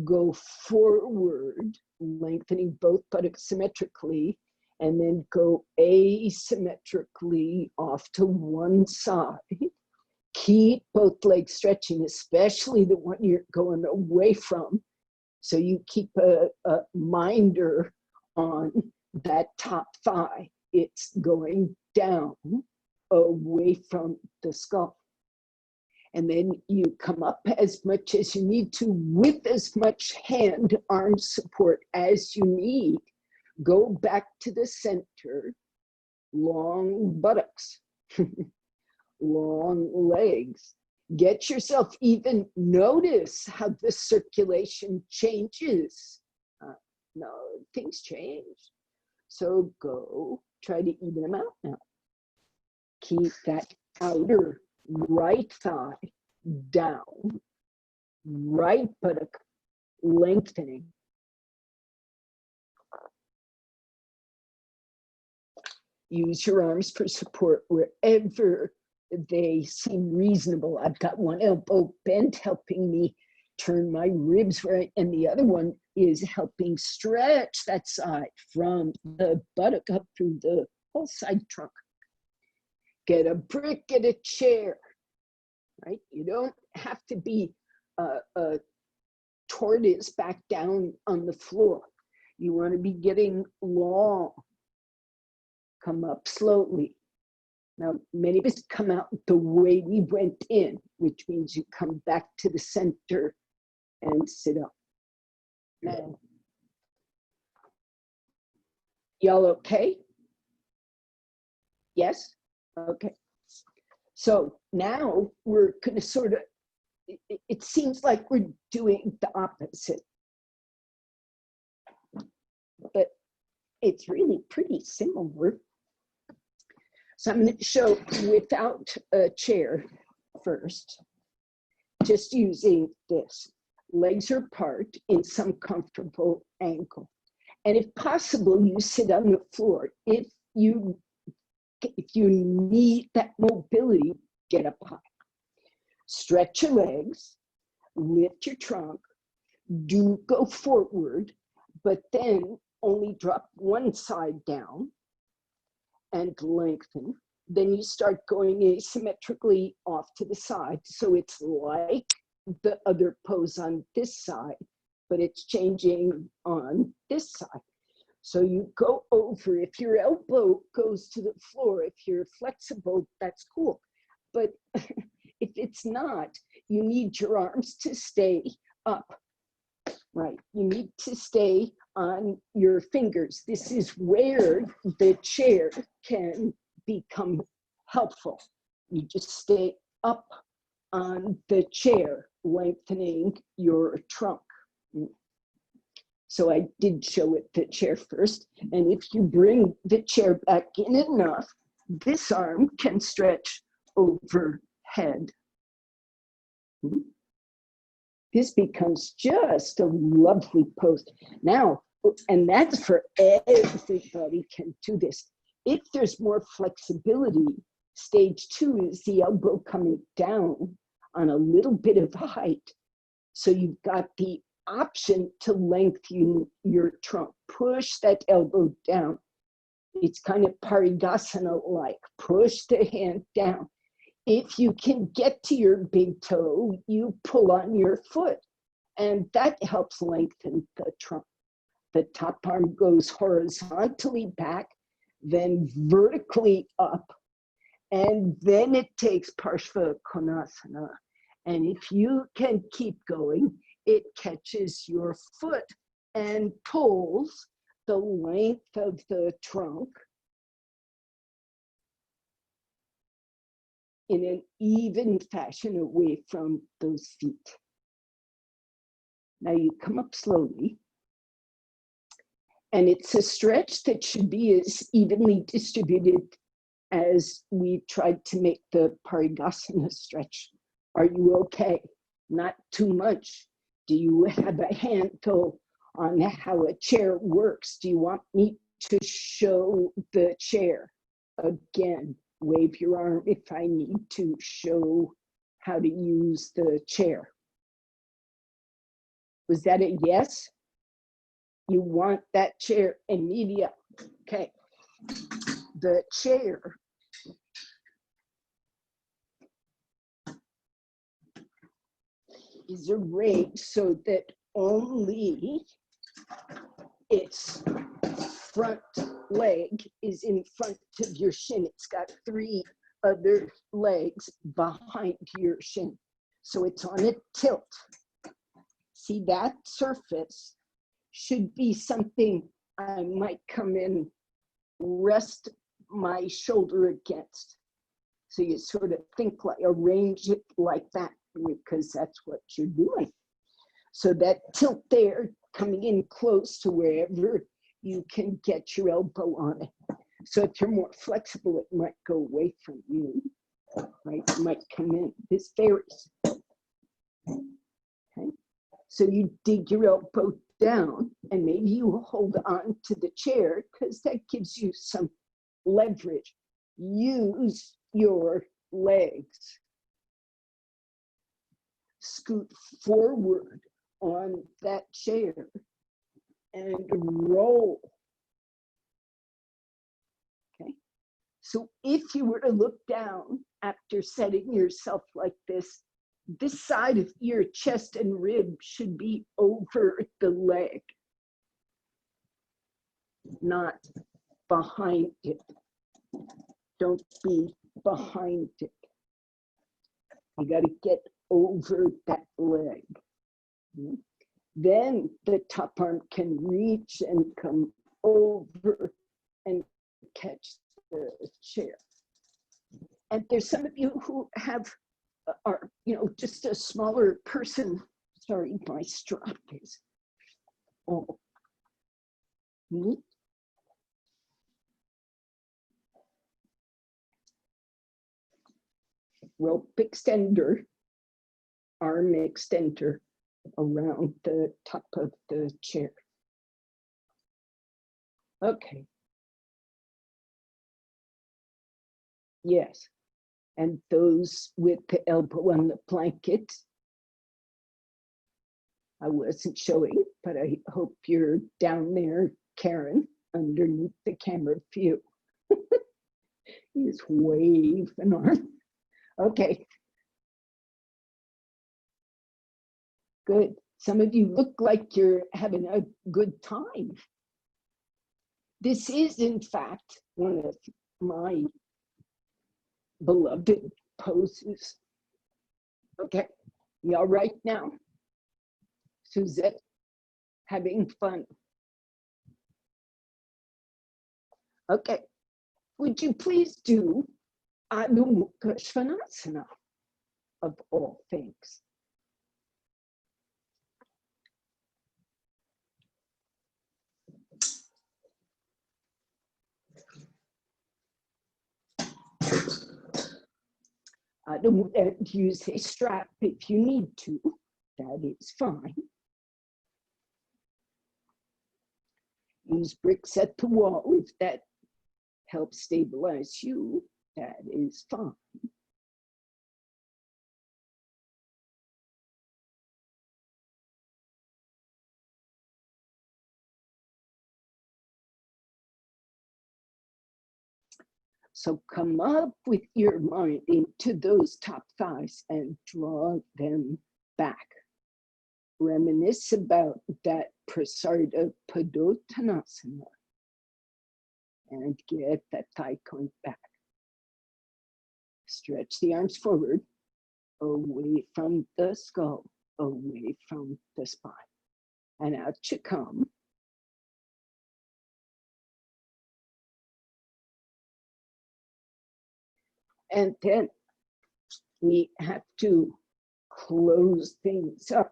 Go forward, lengthening both buttocks symmetrically, and then go asymmetrically off to one side. Keep both legs stretching, especially the one you're going away from. So you keep a minder on that top thigh. It's going down away from the skull. And then you come up as much as you need to with as much hand-arm support as you need. Go back to the center, long buttocks, long legs. Get yourself even, notice how the circulation changes. No, things change. So go, try to even them out now. Keep that outer right thigh down, right buttock lengthening. Use your arms for support wherever they seem reasonable. I've got one elbow bent, helping me turn my ribs right, and the other one is helping stretch that side from the buttock up through the whole side trunk. Get a brick, get a chair, right? You don't have to be a tortoise back down on the floor. You want to be getting long. Come up slowly. Now, many of us come out the way we went in, which means you come back to the center and sit up. Now, y'all okay? Yes? Okay. So now we're going to sort of, it seems like we're doing the opposite. But it's really pretty similar. So I'm going to show without a chair first, just using this. Legs are apart in some comfortable angle. And if possible, you sit on the floor. If you need that mobility, get up high. Stretch your legs, lift your trunk, do go forward, but then only drop one side down and lengthen. Then you start going asymmetrically off to the side. So it's like the other pose on this side, but it's changing on this side. So you go over. If your elbow goes to the floor, if you're flexible, that's cool. But if it's not, you need your arms to stay up, right? You need to stay on your fingers. This is where the chair can become helpful. You just stay up on the chair, lengthening your trunk. So I did show it the chair first. And if you bring the chair back in enough, this arm can stretch overhead. This becomes just a lovely pose. Now, and that's for everybody can do this. If there's more flexibility, stage 2 is the elbow coming down on a little bit of height. So you've got the option to lengthen your trunk. Push that elbow down. It's kind of Parigasana-like. Push the hand down. If you can get to your big toe, you pull on your foot, and that helps lengthen the trunk. The top arm goes horizontally back, then vertically up, and then it takes Parshva Konasana. And if you can keep going, it catches your foot and pulls the length of the trunk in an even fashion away from those feet. Now you come up slowly, And it's a stretch that should be as evenly distributed as we tried to make the Parigasana stretch. Are you okay? Not too much. Do you have a handle on how a chair works? Do you want me to show the chair? Again, wave your arm if I need to show how to use the chair. Was that a yes? You want that chair immediate. Okay. The chair is arranged so that only its front leg is in front of your shin. It's got 3 other legs behind your shin. So it's on a tilt. See, that surface should be something I might come in, rest my shoulder against. So you sort of think like, arrange it like that, because that's what you're doing. So that tilt there, coming in close to wherever you can get your elbow on it. So if you're more flexible, it might go away from you, right? It might come in. This varies. Okay. So you dig your elbow down, and maybe you hold on to the chair because that gives you some leverage. Use your legs. Scoot forward on that chair and roll. Okay. So if you were to look down after setting yourself like this side of your chest and rib should be over the leg, not behind it. Don't be behind it. You got to get over that leg. Then the top arm can reach and come over and catch the chair. And there's some of you who are, just a smaller person. Sorry, my strap is all neat. Rope extender, arm extender around the top of the chair. Okay. Yes. And those with the elbow on the blanket, I wasn't showing, but I hope you're down there, Karen, underneath the camera view. You just wave an arm. Okay. Good. Some of you look like you're having a good time. This is, in fact, one of my beloved poses. Okay, you all right now? Suzette, having fun? Okay, would you please do Adho Mukha Svanasana, of all things? Use a strap if you need to, that is fine. Use bricks at the wall if that helps stabilize you, that is fine. So come up with your mind into those top thighs and draw them back. Reminisce about that Prasarda Padottanasana and get that thigh going back. Stretch the arms forward, away from the skull, away from the spine. And out you come. And then we have to close things up.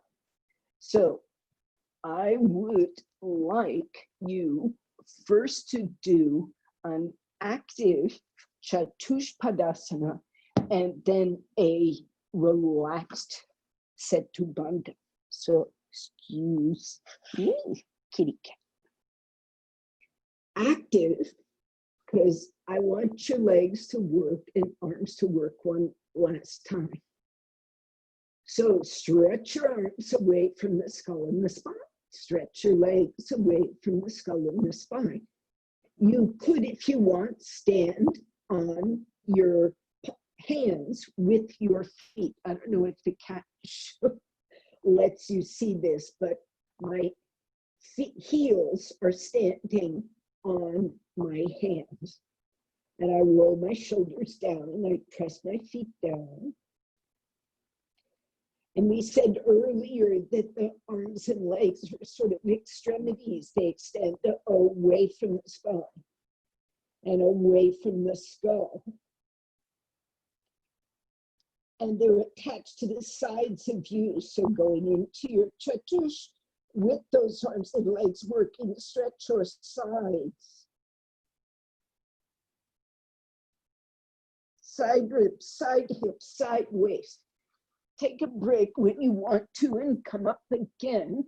So I would like you first to do an active Chatushpadasana and then a relaxed Setubandha. So excuse me, kitty cat. Active, because I want your legs to work and arms to work one last time. So stretch your arms away from the skull and the spine. Stretch your legs away from the skull and the spine. You could, if you want, stand on your hands with your feet. I don't know if the cat lets you see this, but my heels are standing on my hands. And I roll my shoulders down and I press my feet down. And we said earlier that the arms and legs are sort of extremities. They extend away from the spine and away from the skull. And they're attached to the sides of you. So going into your chatush with those arms and legs working, stretch your sides. Side ribs, side hips, side waist. Take a break when you want to and come up again,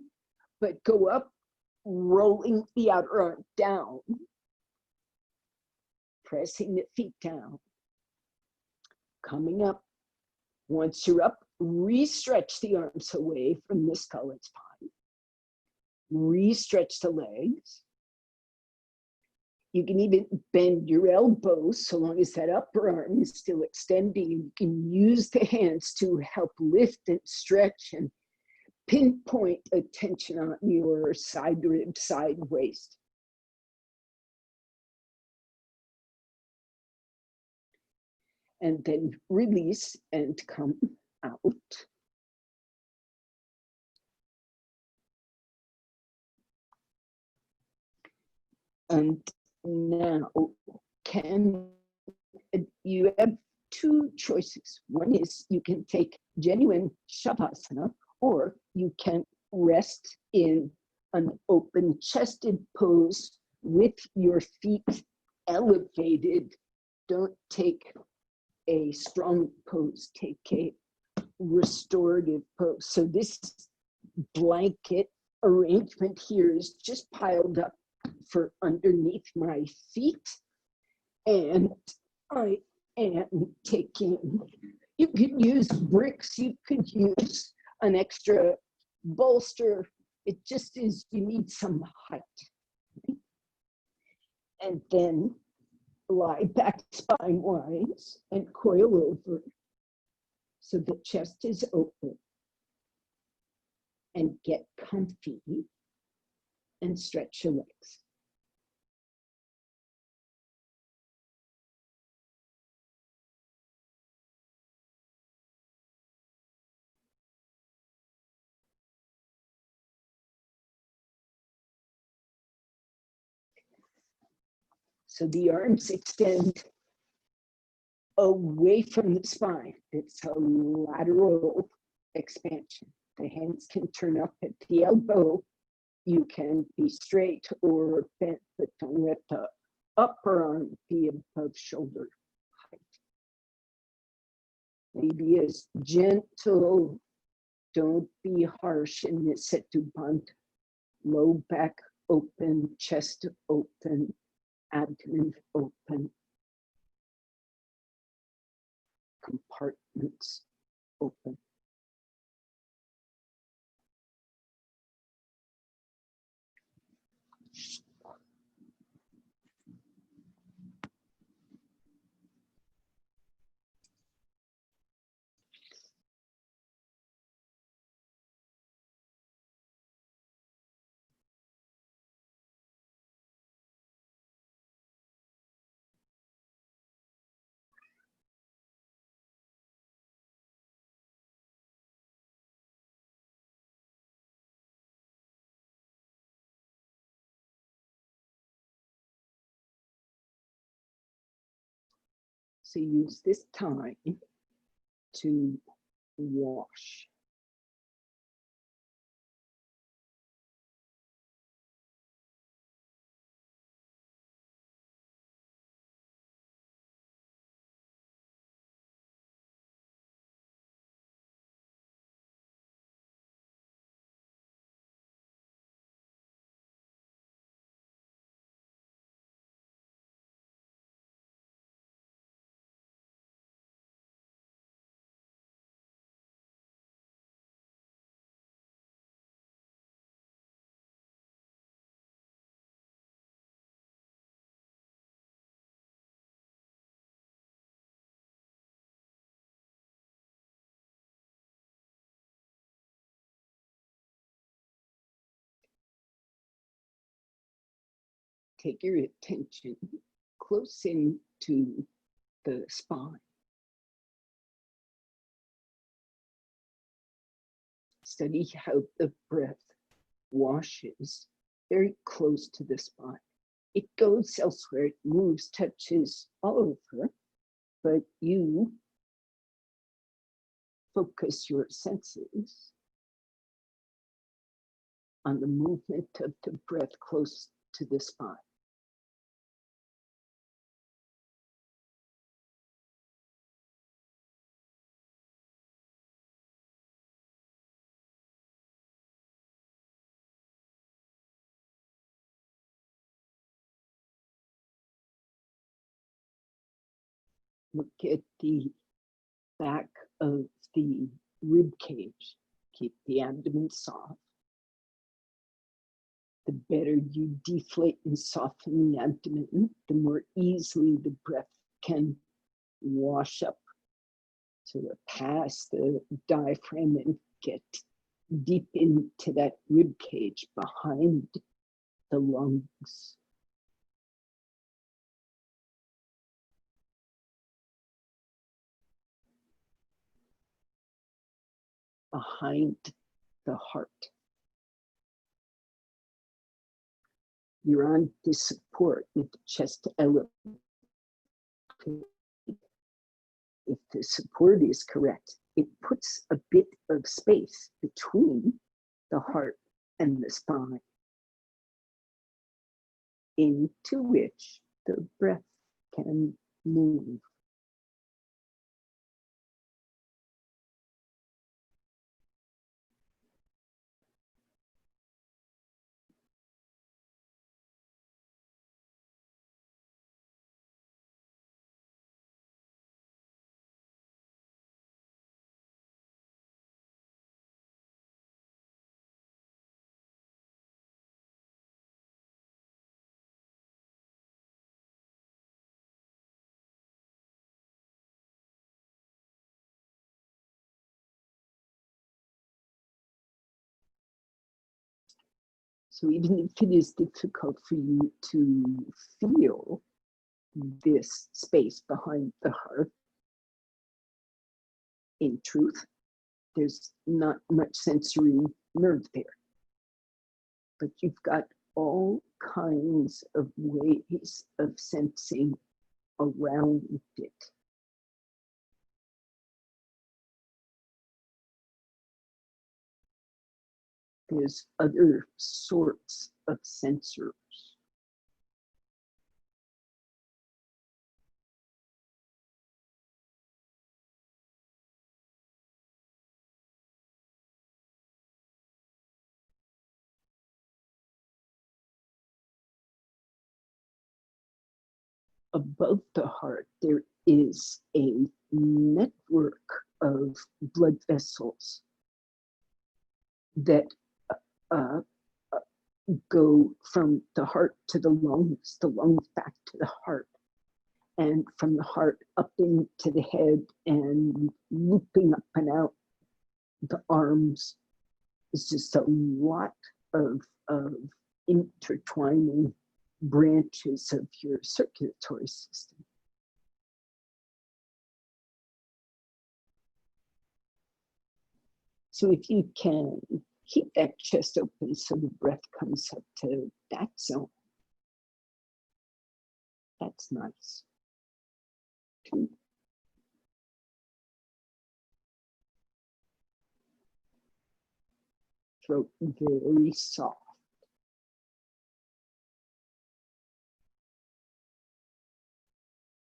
but go up, rolling the outer arm down, pressing the feet down, coming up. Once you're up, re-stretch the arms away from the skull and spine. Re-stretch the legs. You can even bend your elbows so long as that upper arm is still extending. You can use the hands to help lift and stretch and pinpoint attention on your side rib, side waist. And then release and come out. And now, you have two choices. One is you can take genuine Shavasana, or you can rest in an open-chested pose with your feet elevated. Don't take a strong pose, take a restorative pose. So this blanket arrangement here is just piled up for underneath my feet, and I am taking, you could use bricks, you could use an extra bolster. It just is, you need some height. And then lie back spine wise and coil over so the chest is open, and get comfy and stretch your legs. So the arms extend away from the spine. It's a lateral expansion. The hands can turn up at the elbow. You can be straight or bent, but don't let the upper arm be above shoulder height. Maybe as gentle, don't be harsh in this Setubandha. Low back open, chest open, abdomen open, compartments open. So use this time to wash. take your attention close in to the spine. Study how the breath washes very close to the spine. It goes elsewhere, it moves, touches all over, but you focus your senses on the movement of the breath close to the spine. Look at the back of the rib cage. Keep the abdomen soft. The better you deflate and soften the abdomen, the more easily the breath can wash up, sort of past the diaphragm and get deep into that rib cage behind the lungs. Behind the heart. You're on this support with the chest elevated. If the support is correct, it puts a bit of space between the heart and the spine, into which the breath can move. So even if it is difficult for you to feel this space behind the heart, in truth, there's not much sensory nerve there. But you've got all kinds of ways of sensing around it. There's other sorts of sensors. Above the heart, there is a network of blood vessels that go from the heart to the lungs back to the heart, and from the heart up into the head and looping up and out the arms. It's just a lot of intertwining branches of your circulatory system. So if you can keep that chest open so the breath comes up to that zone, that's nice. 2. Throat very soft.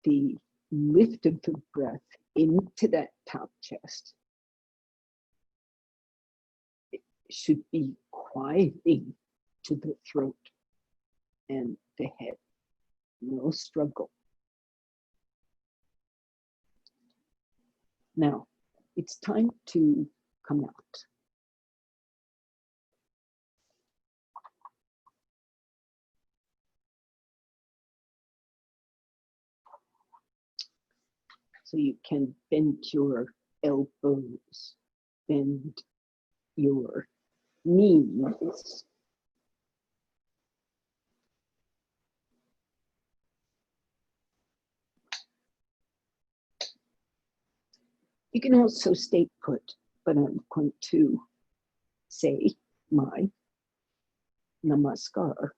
The lift of the breath into that top chest should be quieting to the throat and the head. No struggle. Now, it's time to come out. So you can bend your elbows, bend your knees. You can also stay put, but I'm going to say my namaskar.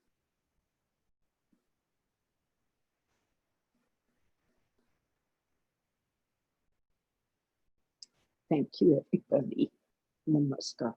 Thank you, everybody. Namaskar.